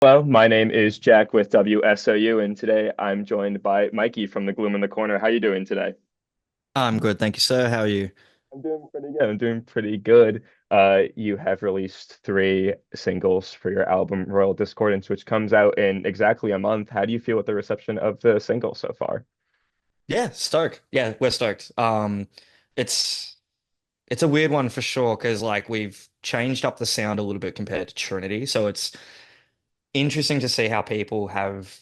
Hello, my name is Jack with WSOU, and today I'm joined by Mikey from the Gloom in the Corner. How you doing today? I'm good, thank you, sir. How are you? I'm doing pretty good. I'm doing pretty good. You have released three singles for your album Royal Discordance, which comes out in exactly a month. How do you feel with the reception of the single so far? Yeah, stoked. Yeah, we're stoked. It's it's a weird one for sure because like we've changed up the sound a little bit compared to Trinity, so it's interesting to see how people have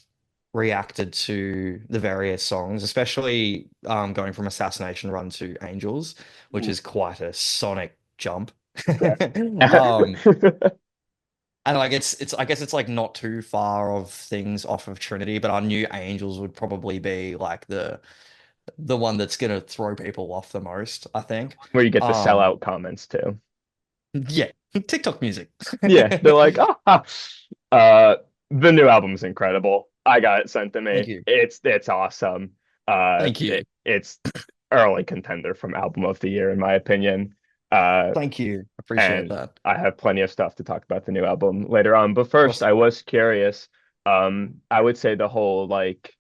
reacted to the various songs, especially going from Assassination Run to Angels, which Mm. is quite a sonic jump. Yeah. Um, And like it's I guess it's like not too far of things off of Trinity, but our new Angels would probably be like the one that's gonna throw people off the most, I think. Where you get the Um sellout comments too. yeah, TikTok music. Yeah, they're like, the new album's incredible. I got it sent to Thank me. you. It's awesome. Thank you. It's early contender from album of the year in my opinion. Uh, Thank you. Appreciate and that. I have plenty of stuff to talk about the new album later on. But first, I Awesome. was curious. I would say the whole like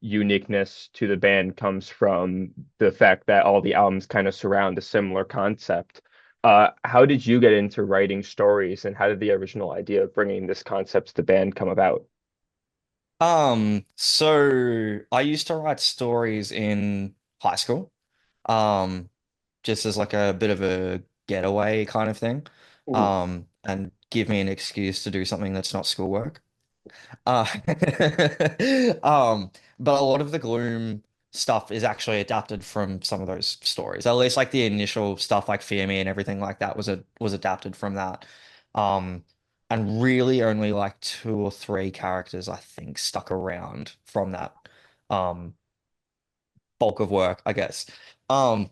uniqueness to the band comes from the fact that all the albums kind of surround a similar concept. How did you get into writing stories, and how did the original idea of bringing this concept to the band come about? So I used to write stories in high school. Um, just as like a bit of a getaway kind of thing. Mhm. And give me an excuse to do something that's not schoolwork. Uh, but a lot of the Gloom stuff is actually adapted from some of those stories. At least like the initial stuff like Fear Me and everything like that was adapted from that. Um, and really only like two or three characters I think stuck around from that um bulk of work, I guess. Um,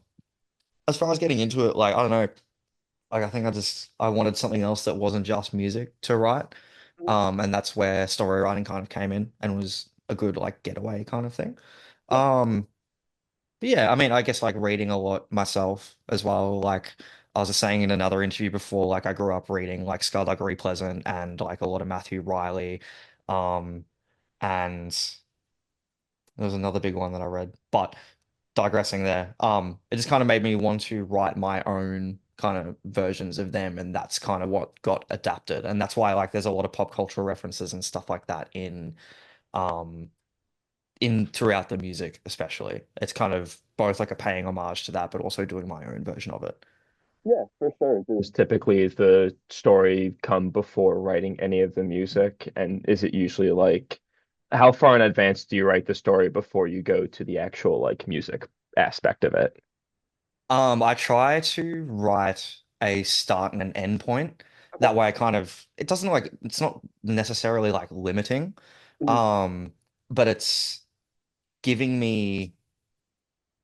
as far as getting into it, like I don't know, like I think I wanted something else that wasn't just music to write. And that's where story writing kind of came in and was a good like getaway kind of thing. Um, but yeah, I mean, I guess like reading a lot myself as well. Like I was just saying in another interview before, like I grew up reading like Skullduggery Pleasant and like a lot of Matthew Riley. Um, and there was another big one that I read, but digressing there. It just kind of made me want to write my own kind of versions of them, and that's kind of what got adapted. And that's why like there's a lot of pop cultural references and stuff like that um in throughout the music, especially. It's kind of both like a paying homage to that, but also doing my own version of it. Yeah, for sure. Does typically the story come before writing any of the music? And is it usually like how far in advance do you write the story before you go to the actual like music aspect of it? I try to write a start and an end point. Okay. That way I kind of it doesn't like it's not necessarily like limiting. Mhm. Um, but it's giving me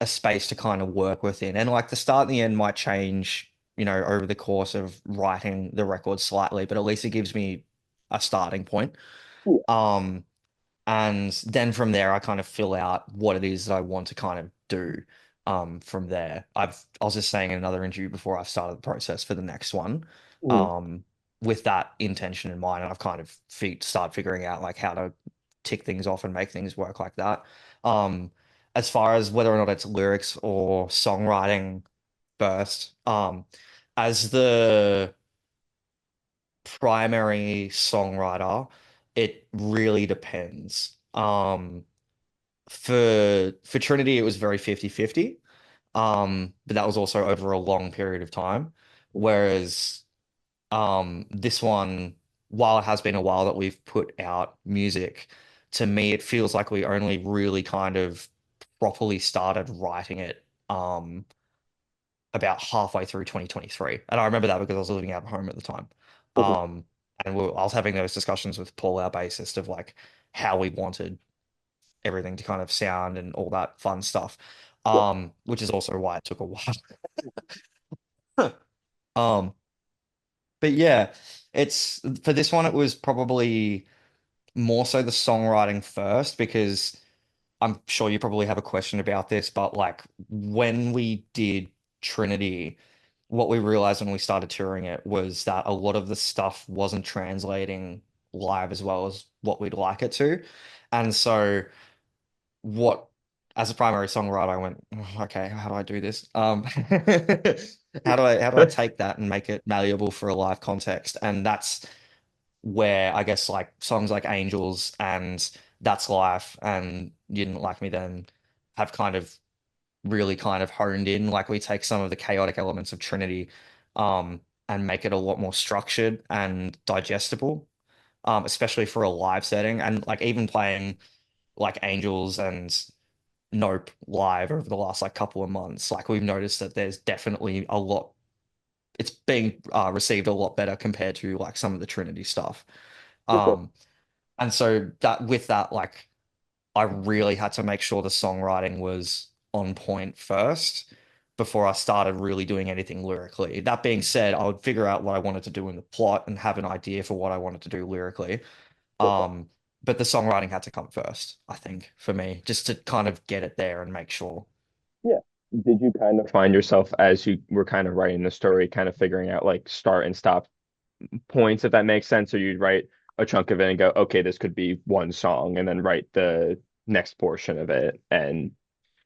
a space to kind of work within. And like the start and the end might change, over the course of writing the record slightly, but at least it gives me a starting point. Yeah. Um, and then from there, I kind of fill out what it is that I want to kind of do. From there, I was just saying in another interview before I started the process for the next one, Mhm. um, with that intention in mind, and I've kind of start figuring out like how to tick things off and make things work like that. Um, as far as whether or not it's lyrics or songwriting first, as the primary songwriter, it really depends. For Trinity, it was very 50-50. But that was also over a long period of time. Whereas this one, while it has been a while that we've put out music, to me it feels like we only really kind of properly started writing it about halfway through 2023. And I remember that because I was living out of home at the time. Mhm. Um, and I was having those discussions with Paul, our bassist, of like how we wanted everything to kind of sound and all that fun stuff. Yeah. Which is also why it took a while. Um, but yeah, it's for this one, it was probably more so the songwriting first because I'm sure you probably have a question about this, but like when we did Trinity, what we realized when we started touring it was that a lot of the stuff wasn't translating live as well as what we'd like it to. And so what as a primary songwriter, I went, "Oh, okay, how do I do this? How do I take that and make it malleable for a live context?" And that's where I guess like songs like Angels and That's Life and You Didn't Like Me Then have kind of really kind of honed in. Like we take some of the chaotic elements of Trinity and make it a lot more structured and digestible, especially for a live setting. And like even playing like Angels and Nope live over the last like couple of months, like we've noticed that there's definitely a lot. It's being received a lot better compared to like some of the Trinity stuff. For sure. Um, and so that with that, like I really had to make sure the songwriting was on point first before I started really doing anything lyrically. That being said, I would figure out what I wanted to do in the plot and have an idea for what I wanted to do lyrically. For sure. Um, but the songwriting had to come first, I think, for me, just to kind of get it there and make sure. Yeah. Did you kind of find yourself as you were kind of writing the story, kind of figuring out like start and stop points, if that makes sense? Or you'd write a chunk of it and go, okay, this could be one song, and then write the next portion of it, and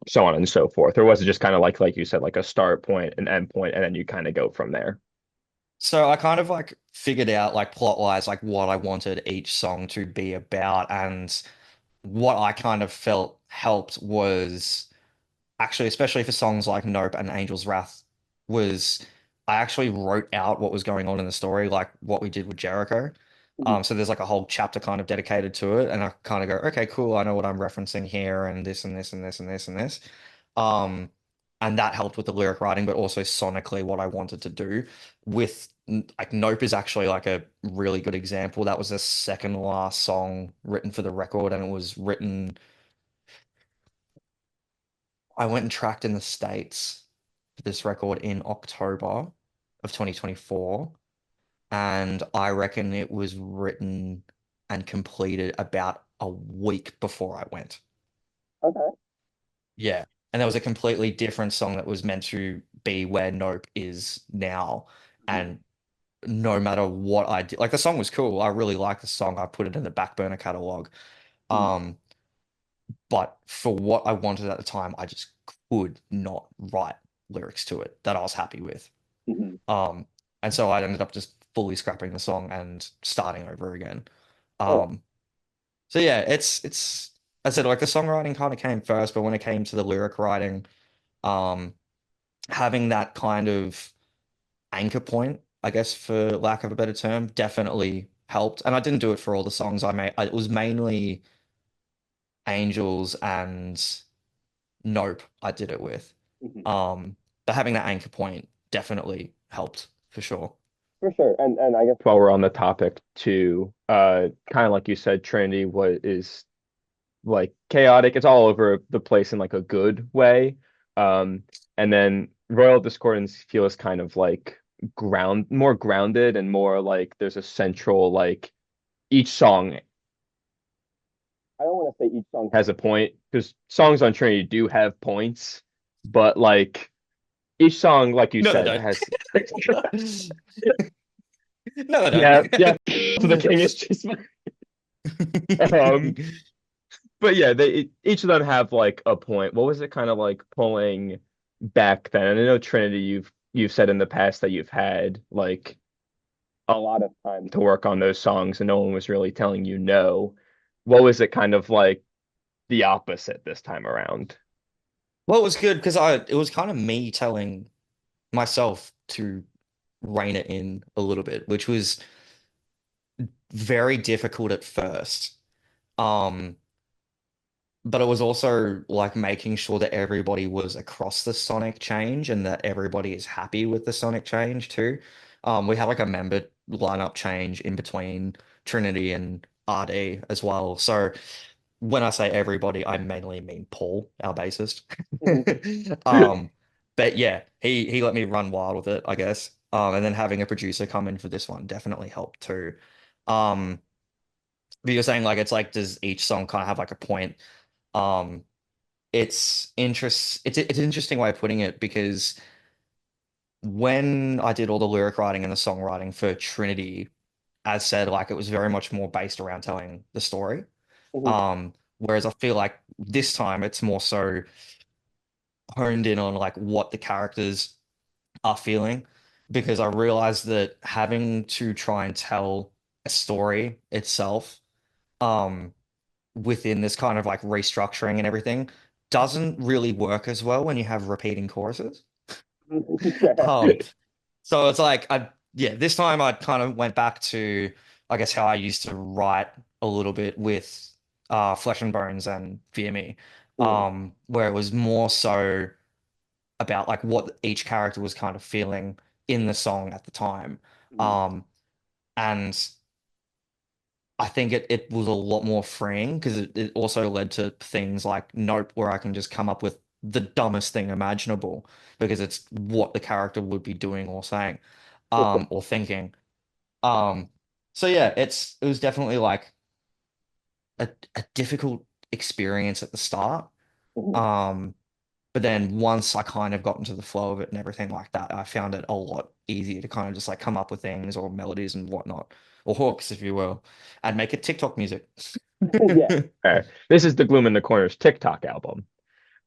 so on and so forth? Or was it just kind of like you said, like a start point, an end point, and then you kind of go from there? So I kind of like figured out like plot wise like what I wanted each song to be about, and what I kind of felt helped was actually, especially for songs like Nope and Angel's Wrath, was I actually wrote out what was going on in the story, like what we did with Jericho. Mhm. So there's like a whole chapter kind of dedicated to it, and I kind of go, okay, cool, I know what I'm referencing here, and this and this and this and this and this. Um, and that helped with the lyric writing, but also sonically what I wanted to do. With like Nope is actually like a really good example. That was the second last song written for the record, and it was written. I went and tracked in the States for this record in October of 2024, and I reckon it was written and completed about a week before I went. Okay. Yeah. And there was a completely different song that was meant to be where Nope is now. Mhm. And no matter what I did, like the song was cool. I really liked the song. I put it in the back burner catalog. Mhm. Um, But for what I wanted at the time, I just could not write lyrics to it that I was happy with. Mhm. Um, and so I ended up just fully scrapping the song and starting over again. Oh, Um, so yeah, it's I said like the songwriting kind of came first, but when it came to the lyric writing, um, having that kind of anchor point, I guess for lack of a better term, definitely helped. And I didn't do it for all the songs I made. It was mainly Angels and Nope, I did it with. mhm. Um, but having that anchor point definitely helped for sure. For sure. And I guess while we're on the topic too, kind of like you said, Trinity was is like chaotic. It's all over the place in like a good way. Um, and then Royal Discordance feels kind of like more grounded, and more like there's a central, like each song. I don't want to say each song has a point, because songs on Trinity do have points, but like each song, like you No, they said, don't. has No, they yeah, yeah. So the don't. king is just um but yeah, they each of them have like a point. What was it kind of like pulling back then? And I know Trinity, you've said in the past that you've had like a lot of time to work on those songs, and no one was really telling you no. What was it kind of like the opposite this time around? Well, it was good because I it was kind of me telling myself to rein it in a little bit, which was very difficult at first. Um, but it was also like making sure that everybody was across the sonic change and that everybody is happy with the sonic change too. We had like a member lineup change in between Trinity and RD as well. So when I say everybody, I mainly mean Paul, our bassist. Mhm. Um, but yeah, he let me run wild with it, I guess. And then having a producer come in for this one definitely helped too. Um, but you're saying like it's like does each song kind of have like a point? it's an interesting way of putting it because when I did all the lyric writing and the songwriting for Trinity, as said, like it was very much more based around telling the story. Mhm. Whereas I feel like this time it's more so honed in on like what the characters are feeling because I realized that having to try and tell a story itself um within this kind of like restructuring and everything doesn't really work as well when you have repeating choruses. Um so it's like I yeah, this time I kind of went back to I guess how I used to write a little bit with Flesh and Bones and Fear Me, Mhm. where it was more so about like what each character was kind of feeling in the song at the time. Mhm. Um, and I think it was a lot more freeing because it also led to things like Nope, where I can just come up with the dumbest thing imaginable because it's what the character would be doing or saying, or thinking. Um, so yeah, it was definitely like a difficult experience at the start. Mhm. Um, But then once I kind of got into the flow of it and everything like that, I found it a lot easier to kind of just like come up with things or melodies and whatnot, or hooks, if you will, and make it TikTok music. Yeah. This is the Gloom in the Corners TikTok album.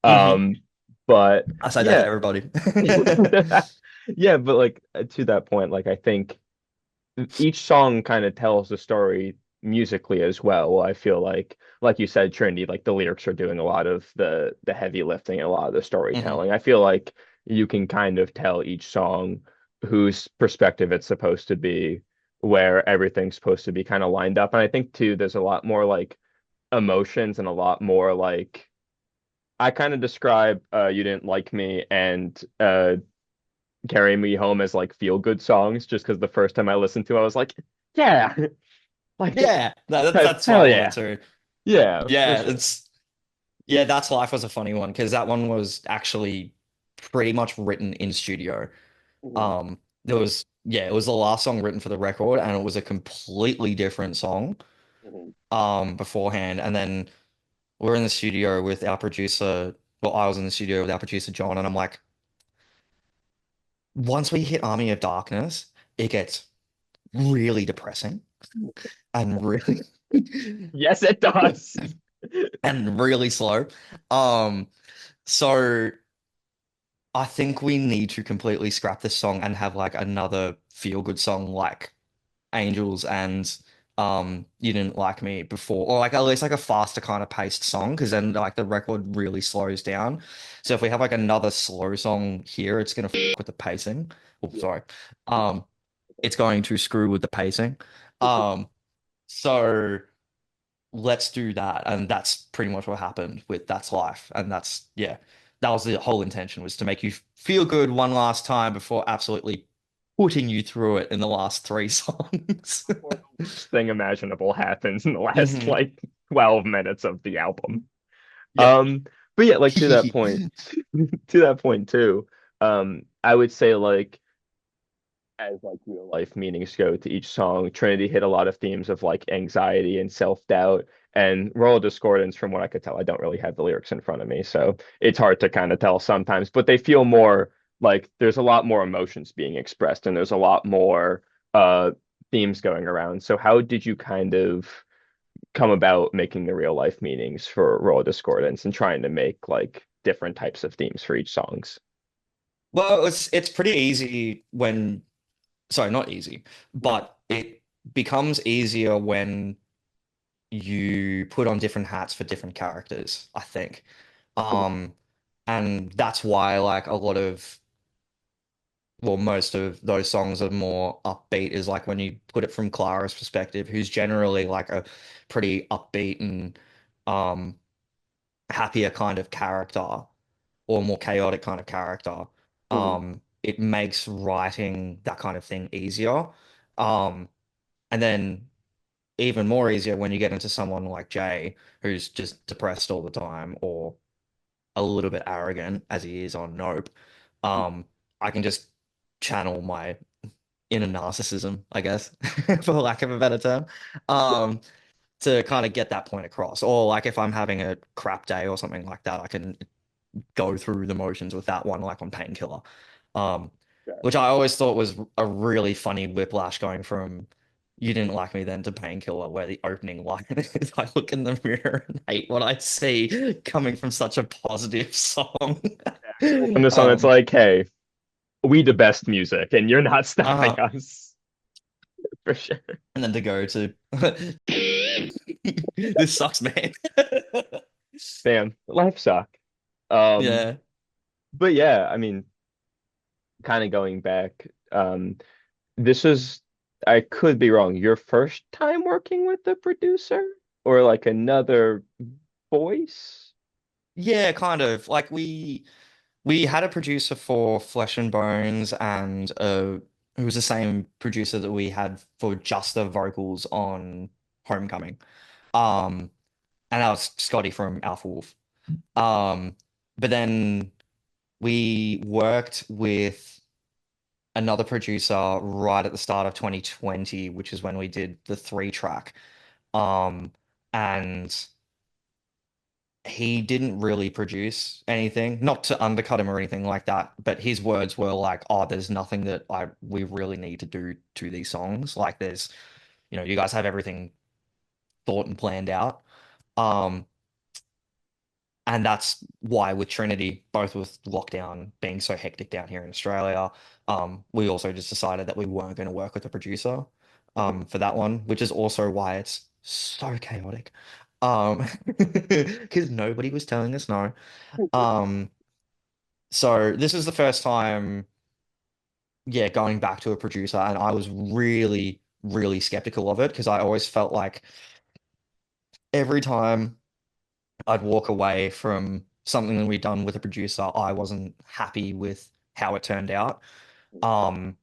hmm Um, but I say that to yeah, everybody. yeah, but like to that point, like I think each song kind of tells a story musically as well. I feel like you said, Trinity, like the lyrics are doing a lot of the heavy lifting and a lot of the hmm storytelling. I feel like you can kind of tell each song whose perspective it's supposed to be, where everything's supposed to be kind of lined up. And I think too, there's a lot more like emotions and a lot more like I kind of describe You Didn't Like Me and Carry Me Home as like feel good songs just because the first time I listened to it, I was like, yeah, like Yeah, no, that's what I hell wanted yeah. to. Yeah, for Yeah, sure. it's yeah, That's Life was a funny one because that one was actually pretty much written in studio. Mhm. There was yeah, it was the last song written for the record, and it was a completely different song Mhm. beforehand, and then we're in the studio with our producer. Well, I was in the studio with our producer John, and I'm like, once we hit Army of Darkness, it gets really depressing and really Yes, it does. and really slow. Um, so I think we need to completely scrap this song and have like another feel good song like Angels and You Didn't Like Me before, or like at least like a faster kind of paced song, because then like the record really slows down. So if we have like another slow song here, it's gonna f with the pacing. Oh, Yeah. sorry. Um, it's going to screw with the pacing. Um, so let's do that, and that's pretty much what happened with That's Life, and that's yeah, that was the whole intention was to make you feel good one last time before absolutely putting you through it in the last three songs. Before the worst thing imaginable happens in the last hmm like 12 minutes of the album. Yeah. Um, but yeah, like to that point, to that point too, I would say like as like real life meanings go to each song, Trinity hit a lot of themes of like anxiety and self-doubt and Royal Discordance, from what I could tell. I don't really have the lyrics in front of me, so it's hard to kind of tell sometimes, but they feel more like there's a lot more emotions being expressed and there's a lot more themes going around. So how did you kind of come about making the real life meanings for Royal Discordance and trying to make like different types of themes for each songs? Well, it's pretty easy when, sorry, not easy, Mhm. but it becomes easier when you put on different hats for different characters, I think. Um, and that's why like a lot of well, most of those songs are more upbeat is like when you put it from Clara's perspective, who's generally like a pretty upbeat and um happier kind of character or more chaotic kind of character. Mhm. It makes writing that kind of thing easier. Um, and then even more easier when you get into someone like Jay, who's just depressed all the time or a little bit arrogant as he is on Nope. Um, I can just channel my inner narcissism, I guess, for lack of a better term. Um, to kind of get that point across. Or like if I'm having a crap day or something like that, I can go through the motions with that one, like on Painkiller. Um, Yeah. which I always thought was a really funny whiplash going from You Didn't Like Me Then to Painkiller, where the opening line is I look in the mirror and hate what I see coming from such a positive song. From the song that's Um, like, hey, we the best music, and you're not stopping uh-huh. us for sure. And then to go to this sucks, man. Damn, life suck. Um, Yeah. but yeah, I mean, kind of going back, this was, I could be wrong, your first time working with the producer or like another voice? Yeah, kind of. Like we had a producer for Flesh and Bones and who was the same producer that we had for just the vocals on Homecoming. Um and that was Scotty from Alpha Wolf. Um but then we worked with another producer right at the start of 2020, which is when we did the three track. And he didn't really produce anything, not to undercut him or anything like that, but his words were like, "Oh, there's nothing that I we really need to do to these songs. Like, there's, you guys have everything thought and planned out." Um, and that's why with Trinity, both with lockdown being so hectic down here in Australia, we also just decided that we weren't going to work with a producer, for that one, which is also why it's so chaotic. Because nobody was telling us no. Um, so this is the first time, yeah, going back to a producer, and I was really, really skeptical of it because I always felt like every time I'd walk away from something that we'd done with a producer, I wasn't happy with how it turned out. Um,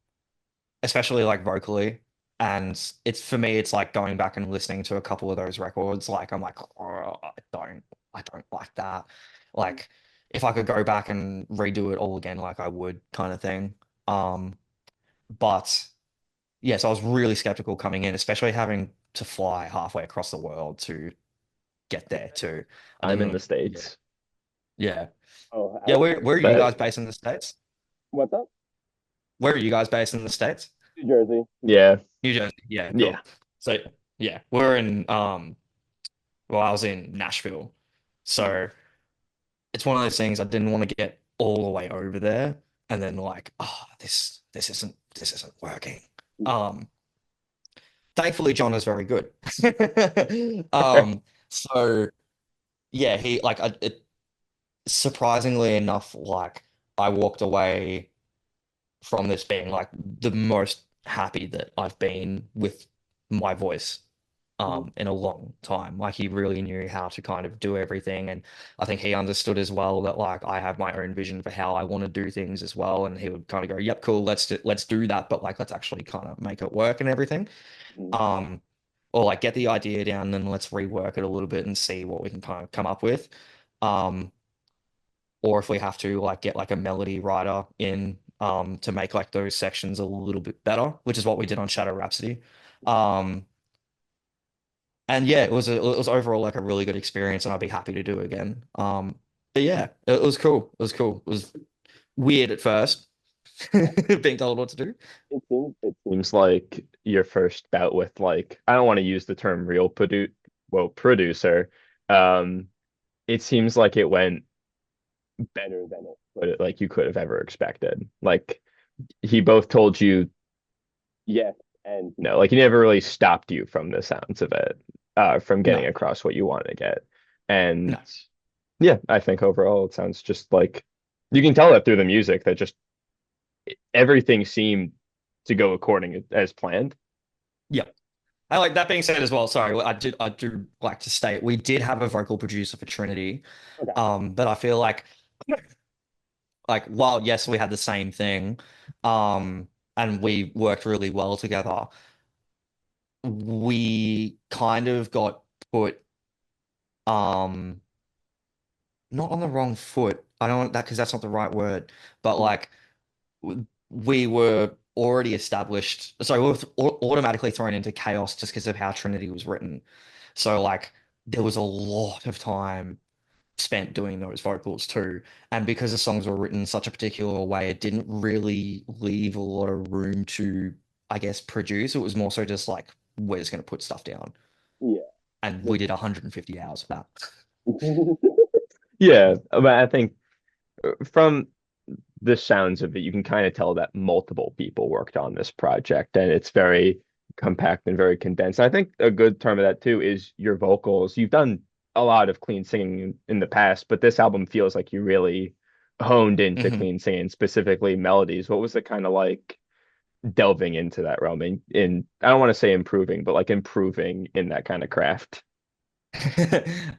Especially like vocally. And it's for me, it's like going back and listening to a couple of those records. Like I'm like, oh, I don't like that. Like if I could go back and redo it all again, like I would, kind of thing. Um, but yes, I was really skeptical coming in, especially having to fly halfway across the world to get there too. I'm in the And yeah, States. yeah, Oh, yeah. Where are you but guys based in the States? what's up? Where are you guys based in the States? New Jersey. Yeah, New Jersey. Yeah, yeah. cool. So yeah, we're in well, I was in Nashville. So it's one of those things I didn't want to get all the way over there and then like, oh, this isn't working. Um, Thankfully John is very good. So yeah, he like surprisingly enough, like I walked away from this being like the most happy that I've been with my voice in a long time. Like he really knew how to kind of do everything. And I think he understood as well that like I have my own vision for how I want to do things as well. And he would kind of go, yep, cool, let's do that. But like let's actually kind of make it work and everything. Um, or like get the idea down and let's rework it a little bit and see what we can kind of come up with. Um, or if we have to like get like a melody writer in to make like those sections a little bit better, which is what we did on Shadow Rhapsody. Um, and yeah, it was overall like a really good experience, and I'd be happy to do it again. But yeah, it was cool. It was cool. It was weird at first, being told what to do. Seems like your first bout with like, I don't want to use the term real producer. Um, it seems like it went better than it could like you could have ever expected. Like he both told you yes and no. Like he never really stopped you from the sounds of it, from getting No, across what you wanted to get. And no, yeah, I think overall it sounds just like you can tell that through the music that just everything seemed to go according as planned. yeah. I like that being said as well. Sorry, I do like to state we did have a vocal producer for Trinity, Okay. but I feel like while yes, we had the same thing, and we worked really well together, we kind of got put um not on the wrong foot. I don't want that because that's not the right word, but like we were already established. So we were automatically thrown into chaos just because of how Trinity was written. So like there was a lot of time spent doing those vocals too. And because the songs were written in such a particular way, it didn't really leave a lot of room to, I guess, produce. It was more so just like, we're just going to put stuff down. Yeah. And we did 150 hours of that. Yeah, but I think from the sounds of it, you can kind of tell that multiple people worked on this project, and it's very compact and very condensed. I think a good term of that too is your vocals. You've done a lot of clean singing in the past, but this album feels like you really honed into Mhm. clean singing, specifically melodies. What was it kind of like delving into that realm in I don't want to say improving, but like improving in that kind of craft?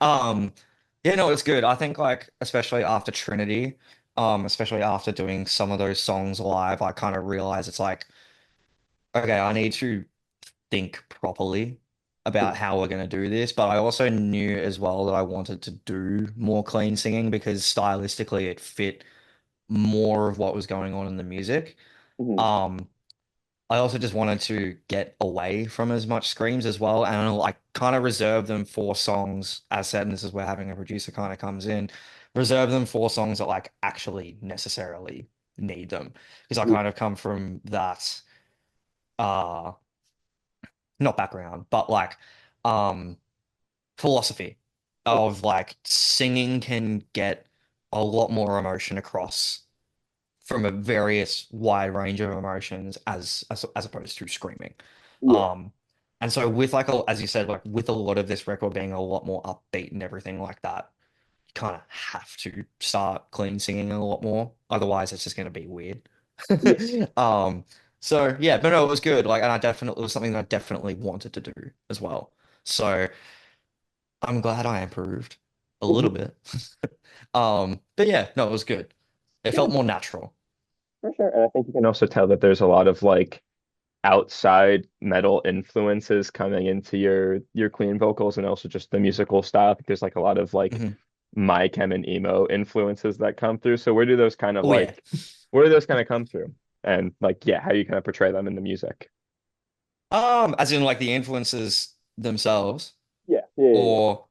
Um, yeah, no, it's good. I think like especially after Trinity, especially after doing some of those songs live, I kind of realized it's like, okay, I need to think properly about how we're going to do this, but I also knew as well that I wanted to do more clean singing because stylistically it fit more of what was going on in the music. Mhm. Um, I also just wanted to get away from as much screams as well, and like kind of reserve them for songs, as said, and this is where having a producer kind of comes in, reserve them for songs that like actually necessarily need them. Because I Yeah. kind of come from that uh not background, but like um philosophy Okay. of like singing can get a lot more emotion across from a various wide range of emotions as opposed to screaming. Yeah. Um, and so with like as you said, like with a lot of this record being a lot more upbeat and everything like that, you kind of have to start clean singing a lot more. Otherwise, it's just going to be weird. Yeah. Um, so yeah, but no, it was good. Like, and I definitely it was something that I definitely wanted to do as well. So I'm glad I improved a little Mhm. bit. But yeah, no, it was good. It Yeah, felt more natural. for sure. And I think you can also tell that there's a lot of like outside metal influences coming into your clean vocals and also just the musical style. I think there's like a lot of like Mhm. my chem and emo influences that come through. So Oh yeah. where do those kind of come through? And like yeah, how do you kind of portray them in the music? As in like the influences themselves, Yeah, yeah, yeah, yeah. or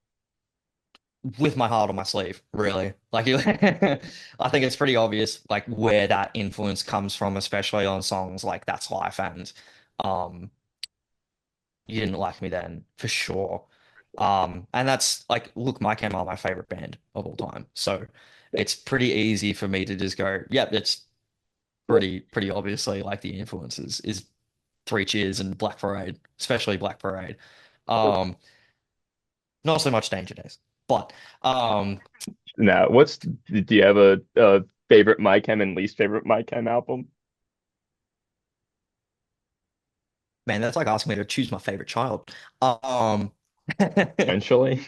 with my heart on my sleeve, really. Like I think it's pretty obvious like where that influence comes from, especially on songs like That's Life and um You Didn't Like Me Then, for sure. And that's like, look, My Chem are my favorite band of all time. So Yeah. it's pretty easy for me to just go, yep, it's Yeah. pretty obviously like the influences is Three Cheers and Black Parade, especially Black Parade. Um, Not so much Danger Days, but um, Now, do you have a favorite my chem and least favorite my chem album? man, that's like asking me to choose my favorite child. Um, Potentially.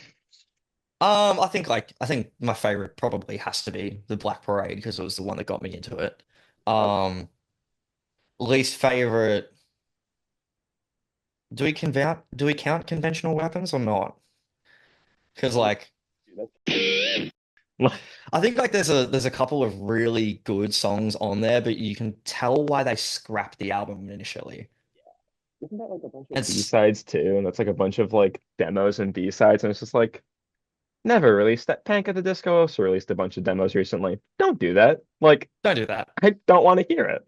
I think my favorite probably has to be the Black Parade because it was the one that got me into it. Okay. Um, Least favorite, do we count conventional weapons or not? Because like I think like there's a couple of really good songs on there, but you can tell why they scrapped the album initially. Isn't that like a bunch of It's B-sides too? And that's like a bunch of like demos and B-sides, and it's just like never released that. Panic at the Disco also released a bunch of demos recently. Don't do that. Like don't do that. I don't want to hear it.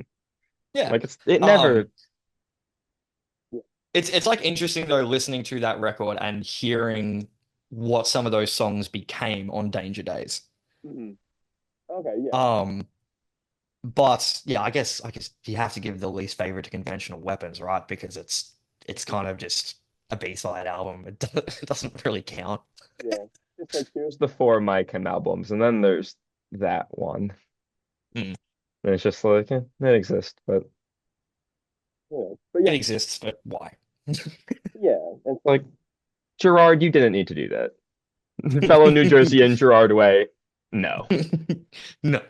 Yeah. Like it never. Um, it's like interesting though listening to that record and hearing what some of those songs became on Danger Days. Mhm. Okay, yeah. Um, but yeah, I guess you have to give the least favorite to conventional weapons, right? Because it's kind of just a B-side album. It doesn't really count. Yeah. It's like here's the four My Chem albums, and then there's that one. Mm. And it's just like it exists, but but It yeah, exists, but why? yeah. It's like Gerard, you didn't need to do that. Fellow New Jerseyan Gerard Way. No. No,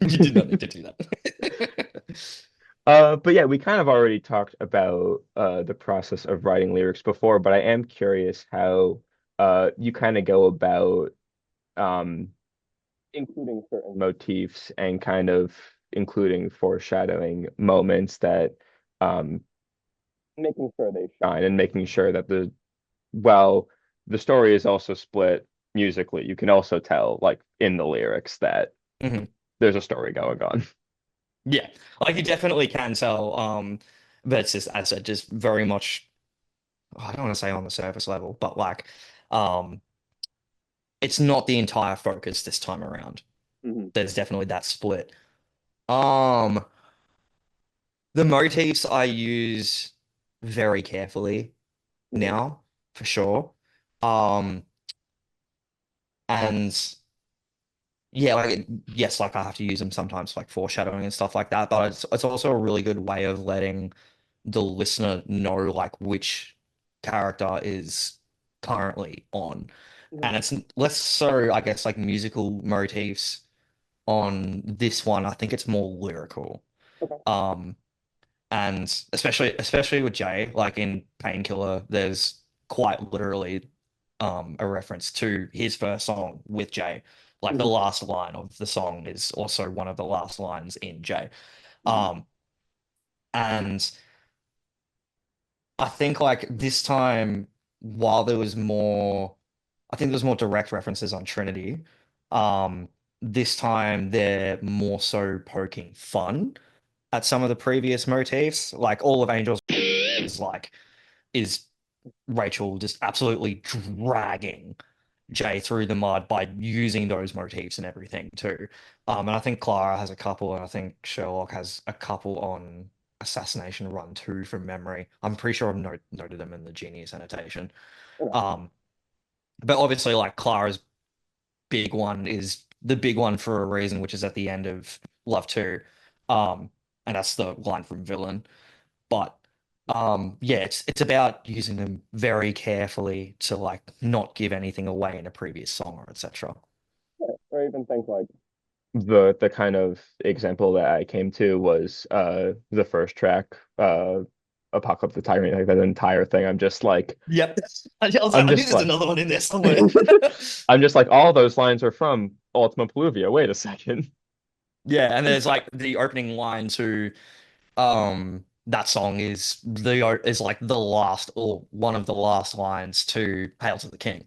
you did not need to do that. But yeah, we kind of already talked about the process of writing lyrics before, but I am curious how you kind of go about um including certain motifs and kind of including foreshadowing moments that um making sure they shine and making sure that well the story is also split musically. You can also tell, like in the lyrics, that Mhm. there's a story going on. Yeah, like you definitely can tell. But it's just, as I said, just very much. I don't want to say on the surface level, but like, um, it's not the entire focus this time around. Mhm. There's definitely that split. Um, the motifs I use very carefully Mhm. now, for sure. Um, and yeah, like yes, like I have to use them sometimes, like foreshadowing and stuff like that. But it's also a really good way of letting the listener know like which character is currently on. Mhm. And it's less so, I guess, like musical motifs on this one. I think it's more lyrical. Okay. Um, and especially with Jay, like in Painkiller, there's quite literally a reference to his first song with Jay. Like the Mhm. last line of the song is also one of the last lines in Jay. Mhm. Um, and I think like this time, while there was more, I think there was more direct references on Trinity. Um, this time they're more so poking fun at some of the previous motifs. Like All of Angels is like is Rachel just absolutely dragging Jay through the mud by using those motifs and everything too. And I think Clara has a couple, and I think Sherlock has a couple on Assassination Run 2 from memory. I'm pretty sure I've noted them in the Genius annotation. Okay. Um, but obviously, like Clara's big one is the big one for a reason, which is at the end of Love 2. Um, and that's the line from Villain. But yeah, it's about using them very carefully to like not give anything away in a previous song or etc. Or even think like the kind of example that I came to was the first track, Apocalypse the Tyrant, like that entire thing. Yep. I was like, I'm I knew just there's like another one in there somewhere. I'm just like all those lines are from Ultima Pluvia. Wait a second. Yeah, and there's like the opening line to that song is like the last or one of the last lines to Hail to the King.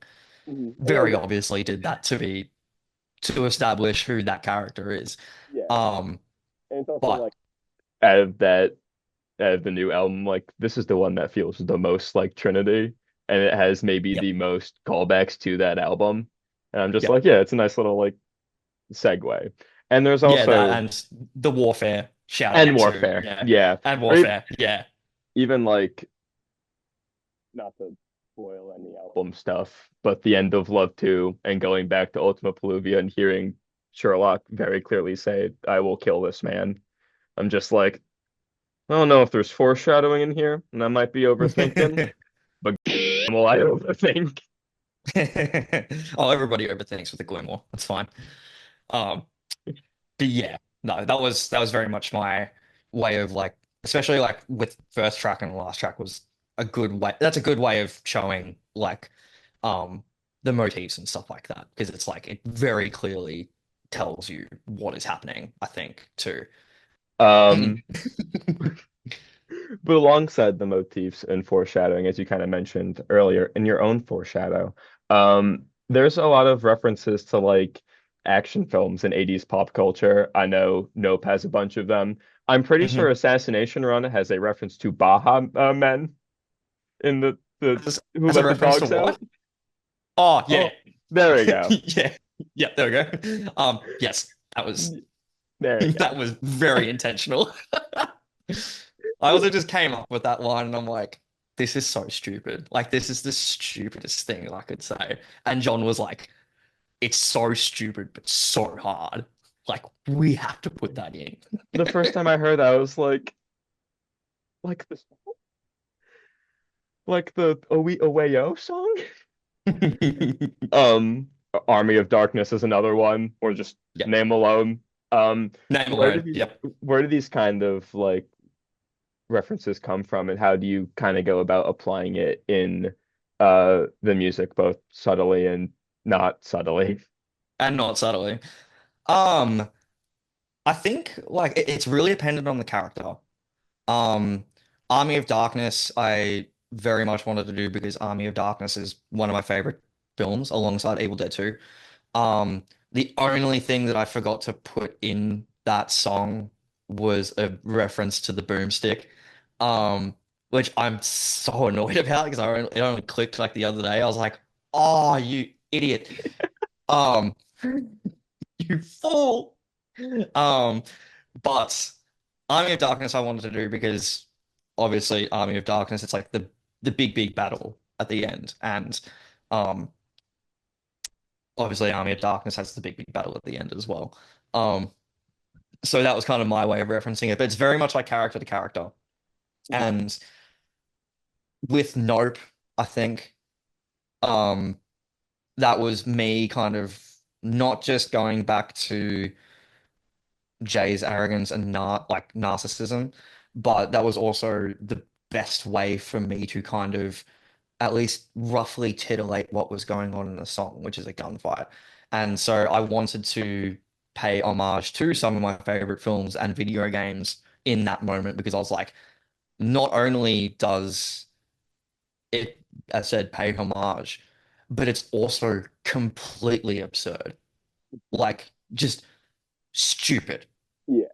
Mhm. And Very like obviously did that to establish who that character is. yeah, Um, and it's also but like out of that out of the new album, like this is the one that feels the most like Trinity, and it has maybe yep, the most callbacks to that album. And I'm just yep. like, yeah, it's a nice little like segue. And there's Yeah, that also and the Warfare shout and out too. Warfare, Yeah. yeah, And or Warfare. Yeah. even like not to spoil any album stuff, but the end of Love 2 and going back to Ultima Pluvia and hearing Sherlock very clearly say, I will kill this man. I'm just like, I don't know if there's foreshadowing in here, and I might be overthinking, but will I overthink? Oh, everybody overthinks with the Gloom War. That's fine. Um, but yeah, no, that was very much my way of like, especially like with first track and last track was a good way. That's a good way of showing like um the motifs and stuff like that because it's like it very clearly tells you what is happening, I think, too. Um, but alongside the motifs and foreshadowing, as you kind of mentioned earlier in your own foreshadow, there's a lot of references to like action films and 80s pop culture. I know Nope has a bunch of them. I'm pretty sure Mhm. Assassination Run has a reference to Baha Men in the Who As a Let the reference to Dogs Out. what? Oh yeah. Oh, there we go. Yeah. Yeah, there we go. Yes, that was There we that go. was very intentional. I also just came up with that line and I'm like, this is so stupid. Like this is the stupidest thing I could say. And John was like, it's so stupid, but so hard. Like we have to put that in. The first time I heard that, I was like this, like the Owe song. Um, Army of Darkness is another one, or just Yep. name alone. Name Where do alone. these Yep. where do these kind of like references come from, and how do you kind of go about applying it in the music, both subtly and not subtly? And not subtly. Um, I think like it's really dependent on the character. Um, Army of Darkness, I very much wanted to do because Army of Darkness is one of my favorite films alongside Evil Dead 2. The only thing that I forgot to put in that song was a reference to the boomstick, um, which I'm so annoyed about because it only clicked like the other day. I was like, "Oh, you idiot! Um, you fool!" Um, but Army of Darkness I wanted to do because obviously Army of Darkness it's like the big battle at the end, and um, obviously Army of Darkness has the big battle at the end as well. Um, so that was kind of my way of referencing it, but it's very much like character to character. And with Nope, I think um, that was me kind of not just going back to Jay's arrogance and narcissism, but that was also the best way for me to kind of at least roughly titillate what was going on in the song, which is a gunfight. And so I wanted to pay homage to some of my favorite films and video games in that moment because I was like, not only does it, as I said, pay homage, but it's also completely absurd. Like, just stupid. Yeah.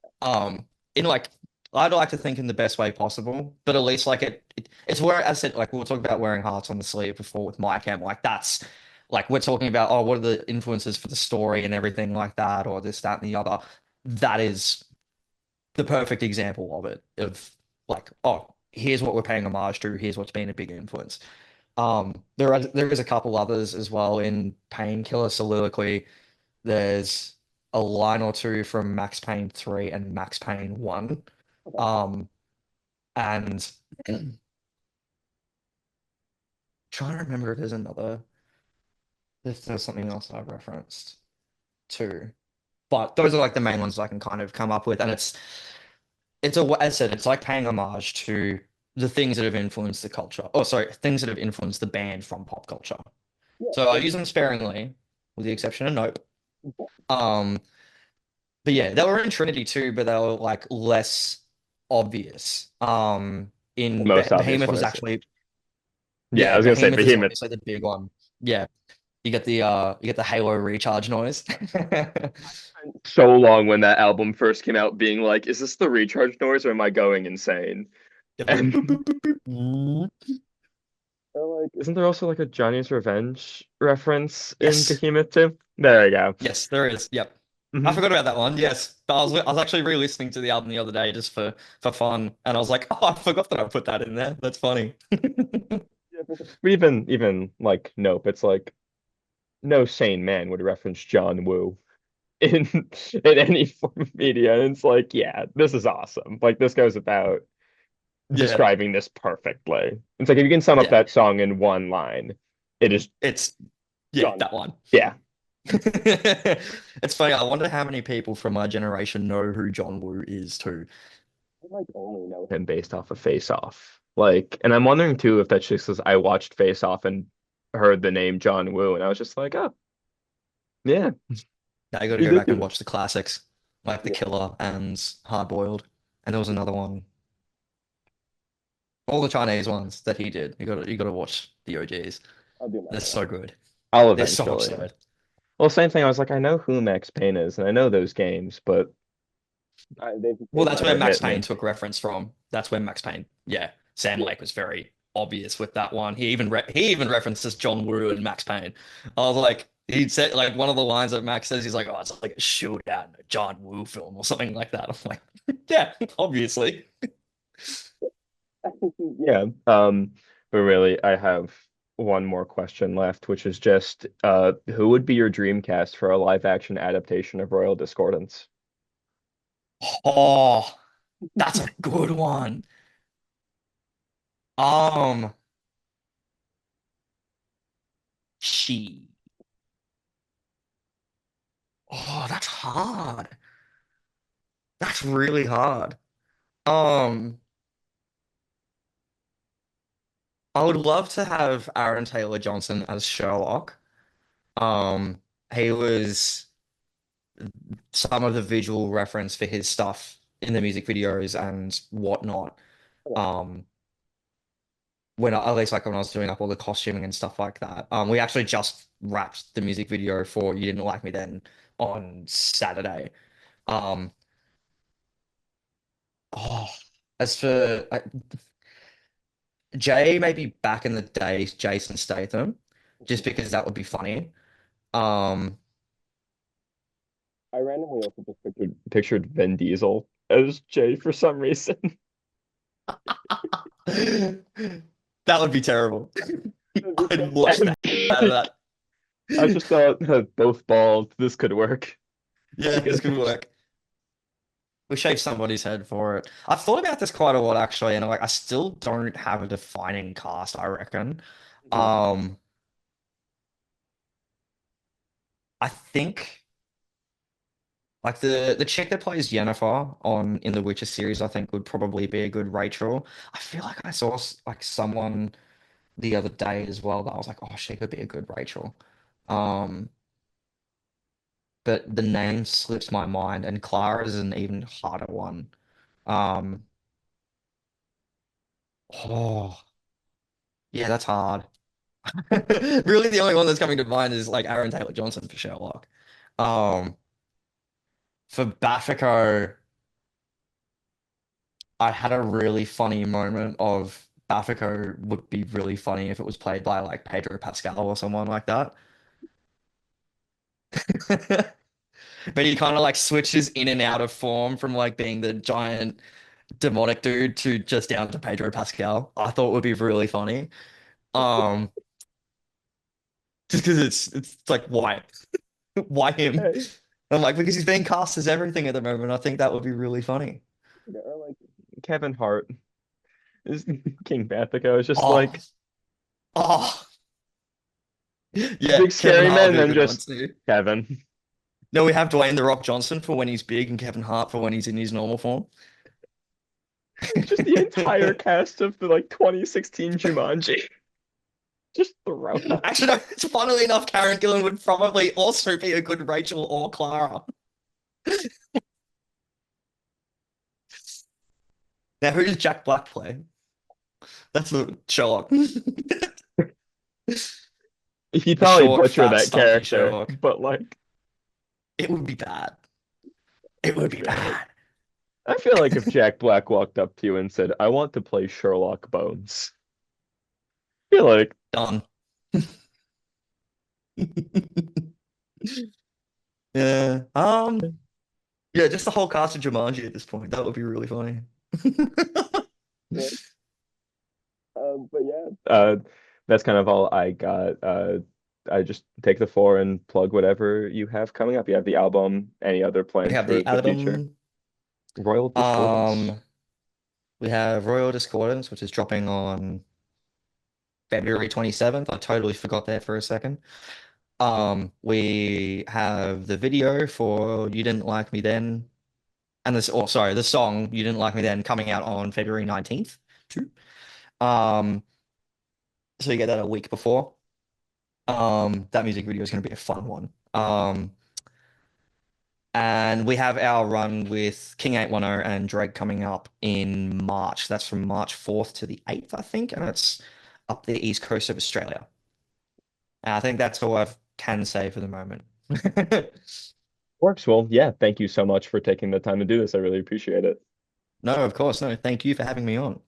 In like I'd like to think in the best way possible, but at least like it's where as I said, like we were talking about wearing hearts on the sleeve before with my camp, like that's like we're talking about oh, what are the influences for the story and everything like that, or this, that, and the other. That is the perfect example of it, of like, oh, here's what we're paying homage to, here's what's been a big influence. There is a couple others as well in Painkiller Soliloquy. There's a line or two from Max Payne 3 and Max Payne 1. Um, and trying to remember if if there's something else I've referenced too. But those are like the main ones I can kind of come up with. And as I said, it's like paying homage to the things that have influenced the culture. Oh, sorry, things that have influenced the band from pop culture. Yeah. So I use them sparingly, with the exception of Nope. Um, But yeah, they were in Trinity too, but they were like less obvious. The In most obvious Behemoth one was is actually yeah, I yeah, was gonna say Behemoth is Behemoth. obviously the big one. Yeah, you get the Halo recharge noise. So long when that album first came out, being like, is this the recharge noise or am I going insane? And they're like, isn't there also like a Johnny's Revenge reference in Yes, Behemoth too? There you go. yes, there is. Yep, I Hmm. forgot about that one. Yes, but I was actually re-listening to the album the other day just for fun, and I was like, oh, I forgot that I put that in there. That's funny. Yeah, for sure. But even like Nope, it's like no sane man would reference John Woo in in any form of media. And it's like, yeah, this is awesome. Like this goes about Yeah, describing this perfectly. It's like if you can sum up yeah, that song in one line, it is it's yeah John. that one. Yeah. It's funny. I wonder how many people from my generation know who John Woo is too. I like only know him based off of Face Off. Like, and I'm wondering too if that's just because I watched Face Off and heard the name John Woo, and I was just like, oh, yeah, Now you got to go back and ridiculous. watch the classics, like The Yeah, Killer and Hard Boiled, and there was another one. All the Chinese ones that he did. You got to watch the OGs. I'll do my They're best. so good. I'll They're so eventually. absurd. Well, same thing. I was like, I know who Max Payne is, and I know those games, but Well, they've that's where never Max hit Payne me. took reference from. That's where Max Payne. Yeah, Sam Yeah. Lake was very obvious with that one. He even references John Woo and Max Payne. I was like, he said like one of the lines that Max says, he's like, "Oh, it's like a shootout in a John Woo film or something like that." I'm like, yeah, obviously. Yeah. But really, I have one more question left, which is just, who would be your dream cast for a live action adaptation of Royal Discordance? Oh, that's a good one. Um, she. Oh, that's hard. That's really hard. Um, I would love to have Aaron Taylor Johnson as Sherlock. Um, he was some of the visual reference for his stuff in the music videos and whatnot. Um, when at least like when I was doing up all the costuming and stuff like that. We actually just wrapped the music video for You Didn't Like Me Then on Saturday. Um, oh, as for Jay, maybe back in the day, Jason Statham, just because that would be funny. Um, I randomly also just pictured Vin Diesel as Jay for some reason. that would be terrible. That'd be I'd so watch the hell out of bad. that. I just thought both bald. This could work. It's Yeah, a this good could mix. work. We shaved somebody's head for it. I've thought about this quite a lot actually, and like I still don't have a defining cast, I reckon. Mhm. Um, I think like the chick that plays Yennefer on in the Witcher series, I think would probably be a good Rachel. I feel like I saw like someone the other day as well that I was like, oh, she could be a good Rachel. Um, but the name slips my mind, and Clara is an even harder one. Um, oh, yeah, that's hard. Really, the only one that's coming to mind is like Aaron Taylor Johnson for Sherlock. Um, for Baffico, I had a really funny moment of Baffico would be really funny if it was played by like Pedro Pascal or someone like that. But he kind of like switches in and out of form from like being the giant demonic dude to just down to Pedro Pascal. I thought would be really funny. Um, just because it's like why? Why him? Hey, I'm like, because he's being cast as everything at the moment. I think that would be really funny. or like Kevin Hart is King Bathico. It's just Oh, like oh, yeah, big Kevin scary Hart would man, be a then good one just too. Kevin. No, we have Dwayne The Rock Johnson for when he's big and Kevin Hart for when he's in his normal form. Just the entire cast of the like 2016 Jumanji. Just thrown out. Actually, no, funnily enough, Karen Gillan would probably also be a good Rachel or Clara. Now, who does Jack Black play? That's the Sherlock. He'd The probably short, butcher fat, that stumpy character, Sherlock. but like, It would be bad. It would I be feel like bad. I feel like if Jack Black walked up to you and said, "I want to play Sherlock Bones," I feel like, Done. Yeah. Yeah, just the whole cast of Jumanji at this point. That would be really funny. yeah. But yeah, that's kind of all I got. I just take the floor and plug whatever you have coming up. You have the album, any other We plans have for the the future? album. Royal Discordance. Um, we have Royal Discordance, which is dropping on February 27th. I totally forgot that for a second. We have the video for You Didn't Like Me Then, and this, oh, sorry, the song You Didn't Like Me Then coming out on February 19th too. Um, so you get that a week before. That music video is going to be a fun one. And we have our run with King 810 and Drake coming up in March. That's from March 4th to the 8th, I think, and it's up the east coast of Australia. And I think that's all I can say for the moment. Works. Well, yeah, thank you so much for taking the time to do this. I really appreciate it. No, of course, no. Thank you for having me on.